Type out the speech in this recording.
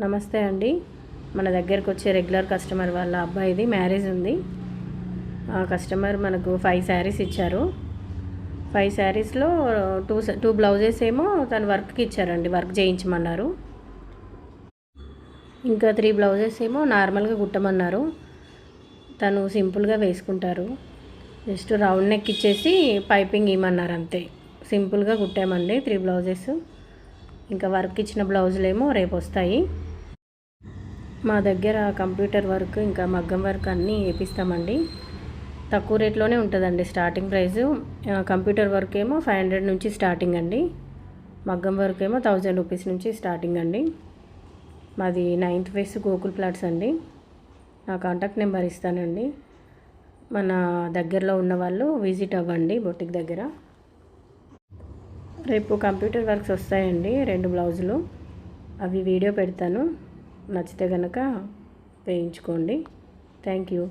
నమస్తే అండి. మన దగ్గరకు వచ్చే రెగ్యులర్ కస్టమర్ వాళ్ళ అబ్బాయిది మ్యారేజ్ ఉంది. ఆ కస్టమర్ మనకు 5 శారీస్ ఇచ్చారు. 5 శారీస్లో టూ బ్లౌజెస్ ఏమో తను వర్క్కి ఇచ్చారండి, వర్క్ చేయించమన్నారు. ఇంకా 3 బ్లౌజెస్ ఏమో నార్మల్గా కుట్టమన్నారు. తను సింపుల్గా వేసుకుంటారు. జస్ట్ రౌండ్ నెక్ ఇచ్చేసి పైపింగ్ ఇవ్వమన్నారు, అంతే. సింపుల్గా కుట్టామండి 3 బ్లౌజెస్. ఇంకా వర్క్ ఇచ్చిన బ్లౌజులేమో రేపు వస్తాయి. మా దగ్గర కంప్యూటర్ వర్క్ ఇంకా మగ్గం వర్క్ అన్నీ వేపిస్తామండి. తక్కువ రేట్లోనే ఉంటుందండి స్టార్టింగ్ ప్రైజు. కంప్యూటర్ వర్క్ ఏమో 500 నుంచి స్టార్టింగ్ అండి. మగ్గం వర్క్ ఏమో 1000 రూపీస్ నుంచి స్టార్టింగ్ అండి. మాది 9th ఫేస్ గోకుల్ ప్లాట్స్ అండి. నా కాంటాక్ట్ నెంబర్ ఇస్తానండి. మన దగ్గరలో ఉన్న వాళ్ళు విజిట్ అవ్వండి బొటిక్ దగ్గర. రేపు కంప్యూటర్ వర్క్స్ వస్తాయండి, 2 బ్లౌజులు. అవి వీడియో పెడతాను, నచ్చితే కనుక వేయించుకోండి. Thank you.